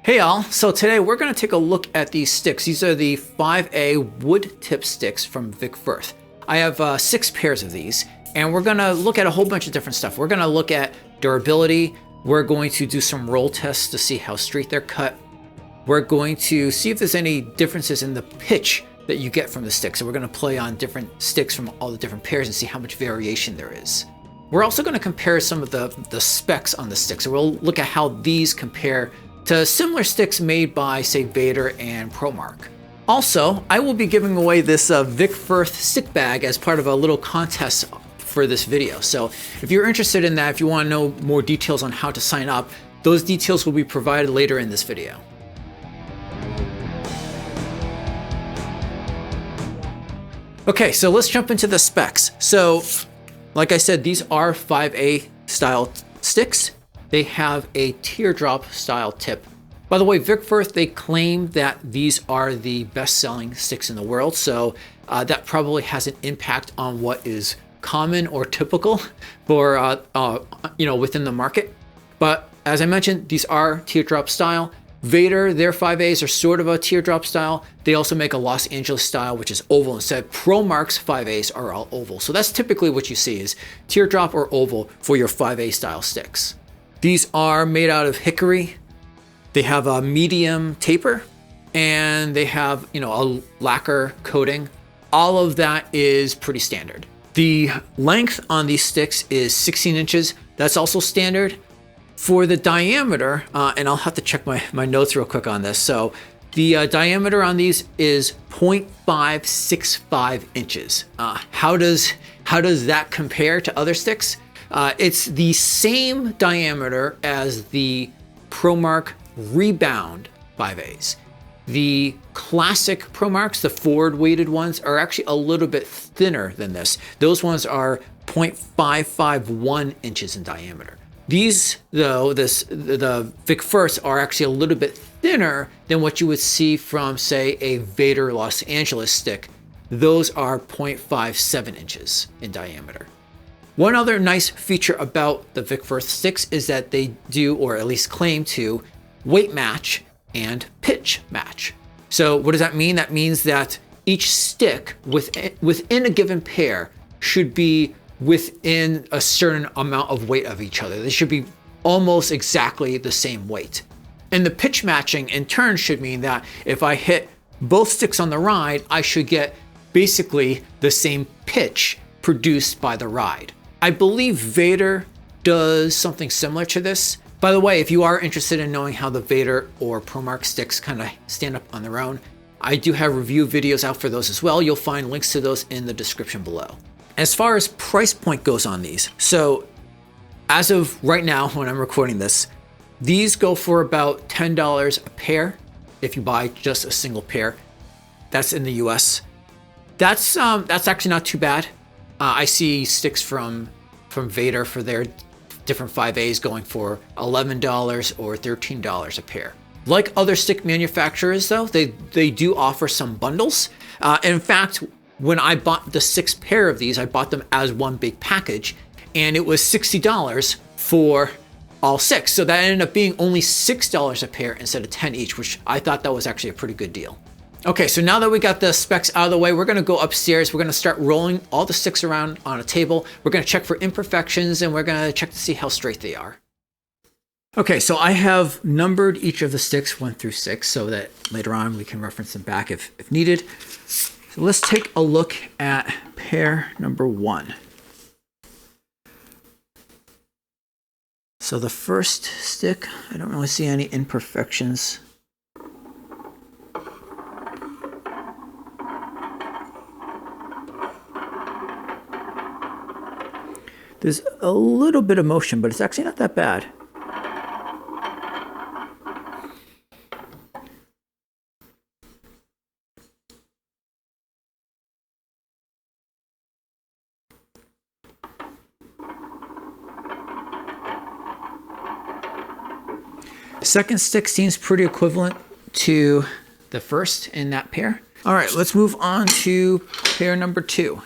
Hey all, so today we're going to take a look at these sticks. These are the 5A wood tip sticks from Vic Firth. I have 6 pairs of these, and we're going to look at a whole bunch of different stuff. We're going to look at durability. We're going to do some roll tests to see how straight they're cut. We're going to see if there's any differences in the pitch that you get from the sticks. So we're going to play on different sticks from all the different pairs and see how much variation there is. We're also going to compare some of the specs on the sticks. So we'll look at how these compare to similar sticks made by, say, Vater and Promark. Also, I will be giving away this Vic Firth stick bag as part of a little contest for this video. So if you're interested in that, if you want to know more details on how to sign up, those details will be provided later in this video. Okay, so let's jump into the specs. So, like I said, these are 5A style sticks. They have a teardrop style tip. By the way, Vic Firth, they claim that these are the best-selling sticks in the world, so that probably has an impact on what is common or typical for within the market. But as I mentioned, these are teardrop style. Vater, their 5As are sort of a teardrop style. They also make a Los Angeles style, which is oval instead. Promark's 5As are all oval. So that's typically what you see is teardrop or oval for your 5A style sticks. These are made out of hickory. They have a medium taper and they have, a lacquer coating. All of that is pretty standard. The length on these sticks is 16 inches. That's also standard. For the diameter, and I'll have to check my notes real quick on this. So the diameter on these is 0.565 inches. How does that compare to other sticks? It's the same diameter as the Promark Rebound 5As. The classic Promarks, the forward weighted ones, are actually a little bit thinner than this. Those ones are 0.551 inches in diameter. These, though, the Vic Firths are actually a little bit thinner than what you would see from, say, a Vater Los Angeles stick. Those are 0.57 inches in diameter. One other nice feature about the Vic Firth sticks is that they do, or at least claim to, weight match and pitch match. So what does that mean? That means that each stick within a given pair should be within a certain amount of weight of each other. They should be almost exactly the same weight. And the pitch matching in turn should mean that if I hit both sticks on the ride, I should get basically the same pitch produced by the ride. I believe Vater does something similar to this. By the way, if you are interested in knowing how the Vater or Promark sticks kind of stand up on their own, I do have review videos out for those as well. You'll find links to those in the description below. As far as price point goes on these, so as of right now when I'm recording this, these go for about $10 a pair if you buy just a single pair. That's in the US. That's actually not too bad. I see sticks from Vater for their different 5As going for $11 or $13 a pair. Like other stick manufacturers though, they do offer some bundles. In fact, when I bought the 6 pair of these, I bought them as one big package, and it was $60 for all 6. So that ended up being only $6 a pair instead of 10 each, which I thought that was actually a pretty good deal. Okay, so now that we got the specs out of the way, we're gonna go upstairs. We're gonna start rolling all the sticks around on a table. We're gonna check for imperfections, and we're gonna check to see how straight they are. Okay, so I have numbered each of the sticks 1 through 6 so that later on we can reference them back if needed. So let's take a look at pair number 1. So the first stick, I don't really see any imperfections. There's a little bit of motion, but it's actually not that bad. Second stick seems pretty equivalent to the first in that pair. All right, let's move on to pair number 2.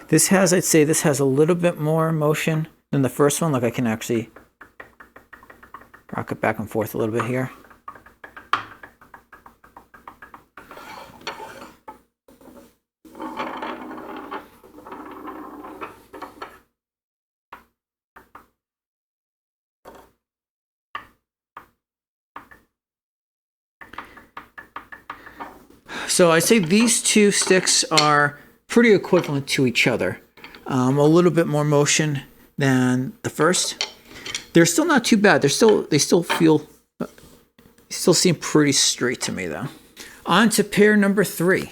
This has, I'd say this has a little bit more motion than the first one. Like I can actually rock it back and forth a little bit here. So I'd say these two sticks are pretty equivalent to each other. A little bit more motion than the first. They're still not too bad. They still seem pretty straight to me though. On to pair number 3.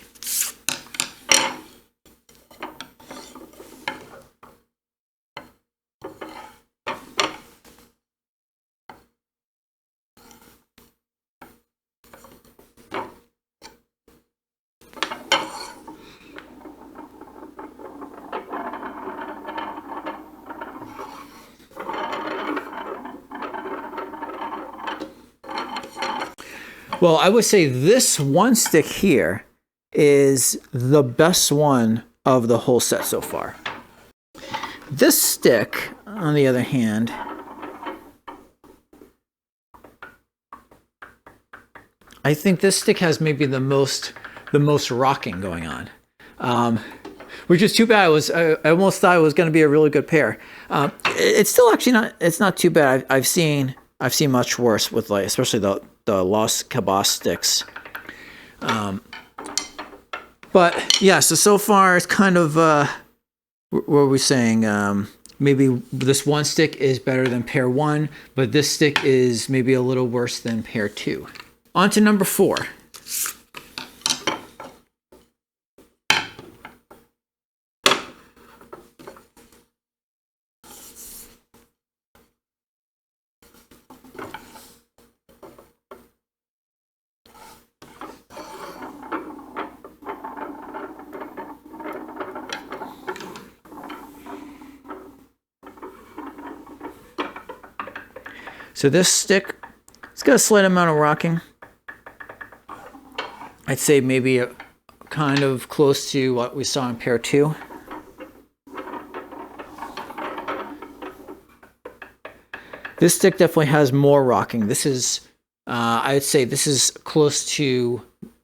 Well, I would say this one stick here is the best one of the whole set so far. This stick, on the other hand, I think this stick has maybe the most rocking going on, which is too bad. I almost thought it was going to be a really good pair. It's still actually not. It's not too bad. I've seen much worse with, like, especially the Los Cabas sticks. But yeah, so far it's kind of, what were we saying? Maybe this one stick is better than pair 1, but this stick is maybe a little worse than pair 2. On to number 4. So this stick, it's got a slight amount of rocking. I'd say maybe kind of close to what we saw in pair 2. This stick definitely has more rocking. This is, I'd say this is close to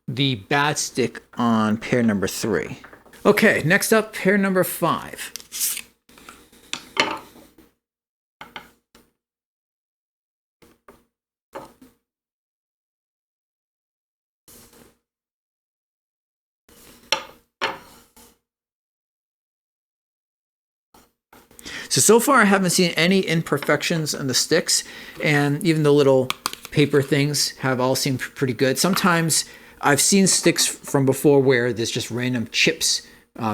the bad stick on pair number 3. Okay, next up, pair number 5. So far I haven't seen any imperfections in the sticks, and even the little paper things have all seemed pretty good. Sometimes I've seen sticks from before where there's just random chips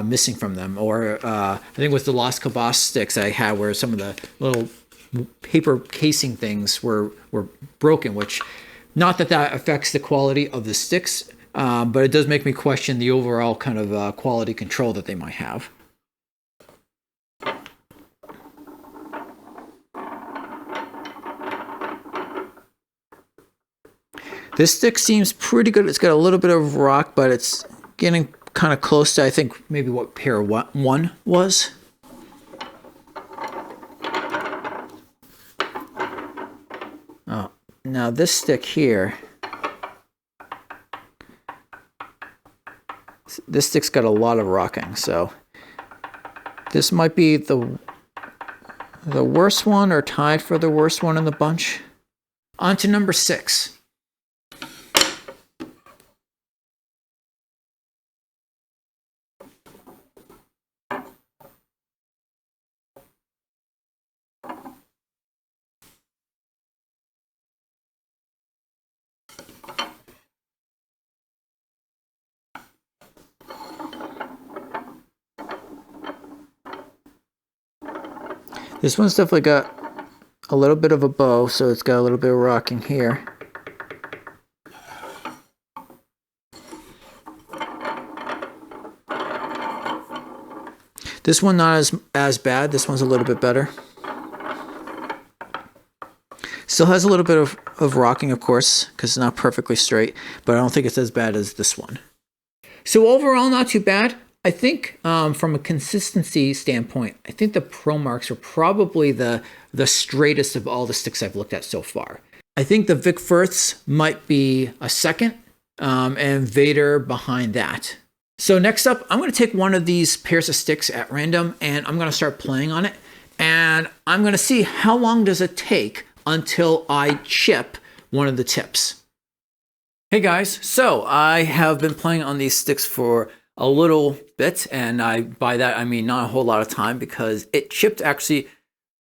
missing from them, or I think with the Las Cabas sticks I had where some of the little paper casing things were broken, which, not that affects the quality of the sticks, but it does make me question the overall kind of quality control that they might have. This stick seems pretty good. It's got a little bit of rock, but it's getting kind of close to, I think, maybe what pair 1 was. Oh, now this stick here, this stick's got a lot of rocking, so this might be the worst one, or tied for the worst one in the bunch. On to number 6. This one's definitely got a little bit of a bow, so it's got a little bit of rocking here. This one not as bad. This one's a little bit better. Still has a little bit of rocking, of course, because it's not perfectly straight, but I don't think it's as bad as this one. So overall, not too bad. I think from a consistency standpoint, I think the Promarks are probably the straightest of all the sticks I've looked at so far. I think the Vic Firths might be a second, and Vater behind that. So next up, I'm going to take one of these pairs of sticks at random, and I'm going to start playing on it. And I'm going to see how long does it take until I chip one of the tips. Hey guys, so I have been playing on these sticks for a little bit, and by that I mean not a whole lot of time, because it chipped actually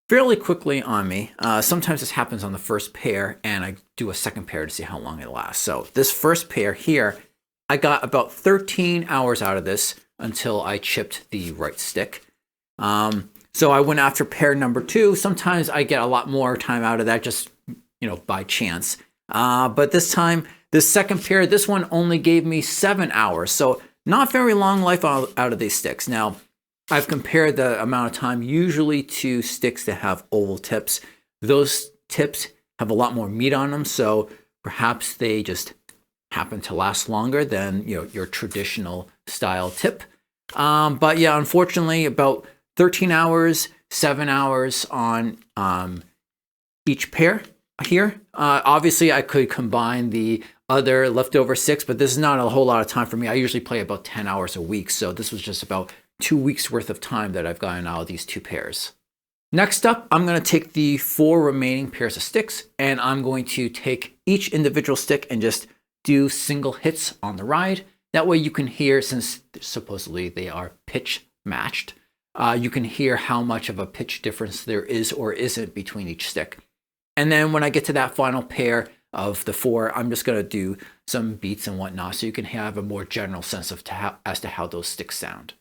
fairly quickly on me. Sometimes this happens on the first pair, and I do a second pair to see how long it lasts. So this first pair here, I got about 13 hours out of this until I chipped the right stick. So I went after pair number 2. Sometimes I get a lot more time out of that, just by chance. But this time, this second pair, this one only gave me 7 hours. So not very long life out of these sticks. Now, I've compared the amount of time usually to sticks that have oval tips. Those tips have a lot more meat on them, so perhaps they just happen to last longer than your traditional style tip. But yeah, unfortunately, about 13 hours, 7 hours on each pair here. Obviously, I could combine the other leftover 6, but this is not a whole lot of time for me. I usually play about 10 hours a week, so this was just about 2 weeks worth of time that I've gotten out of these 2 pairs. Next up, I'm going to take the 4 remaining pairs of sticks, and I'm going to take each individual stick and just do single hits on the ride. That way you can hear, since supposedly they are pitch matched, you can hear how much of a pitch difference there is or isn't between each stick. And then when I get to that final pair of the 4, I'm just going to do some beats and whatnot, so you can have a more general sense of as to how those sticks sound.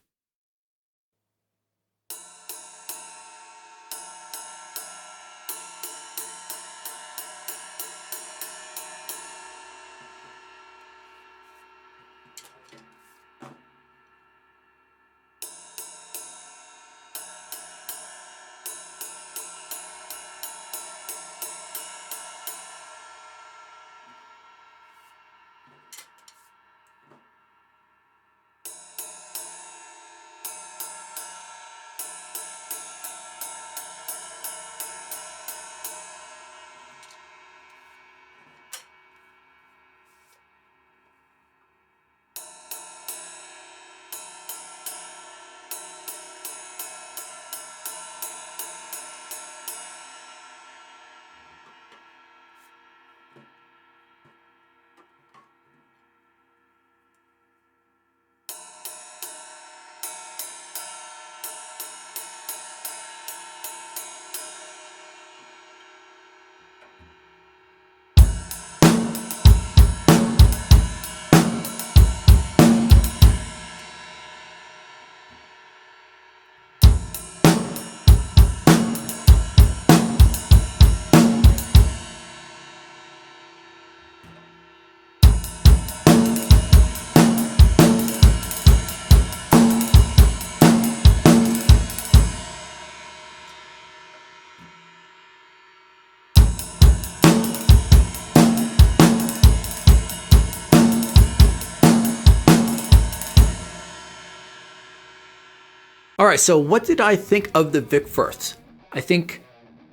All right, so what did I think of the Vic Firths? I think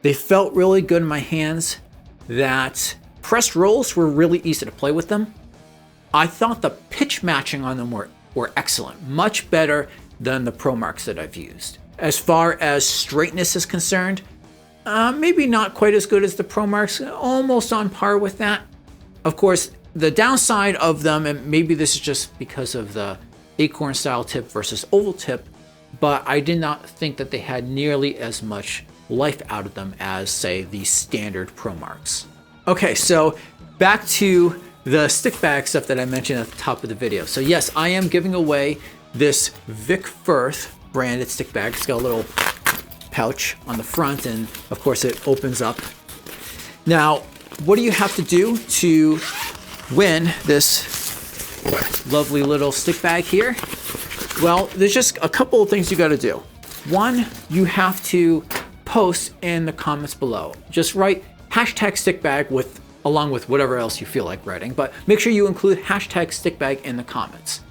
they felt really good in my hands, that pressed rolls were really easy to play with them. I thought the pitch matching on them were excellent, much better than the Promarks that I've used. As far as straightness is concerned, maybe not quite as good as the Promarks, almost on par with that. Of course, the downside of them, and maybe this is just because of the acorn style tip versus oval tip, but I did not think that they had nearly as much life out of them as, say, the standard Promarks. Okay, so back to the stick bag stuff that I mentioned at the top of the video. So yes, I am giving away this Vic Firth branded stick bag. It's got a little pouch on the front, and of course it opens up. Now, what do you have to do to win this lovely little stick bag here? Well, there's just a couple of things you got to do. One, you have to post in the comments below. Just write hashtag stickbag along with whatever else you feel like writing, but make sure you include hashtag stickbag in the comments.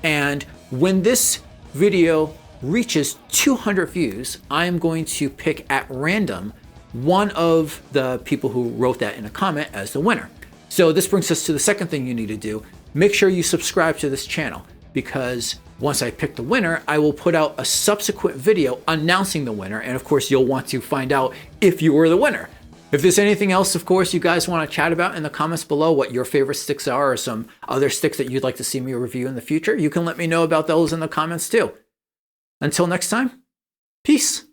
And when this video reaches 200 views, I am going to pick at random one of the people who wrote that in a comment as the winner. So this brings us to the second thing you need to do. Make sure you subscribe to this channel, because once I pick the winner, I will put out a subsequent video announcing the winner. And of course, you'll want to find out if you were the winner. If there's anything else, of course, you guys want to chat about in the comments below, what your favorite sticks are or some other sticks that you'd like to see me review in the future, you can let me know about those in the comments too. Until next time, peace.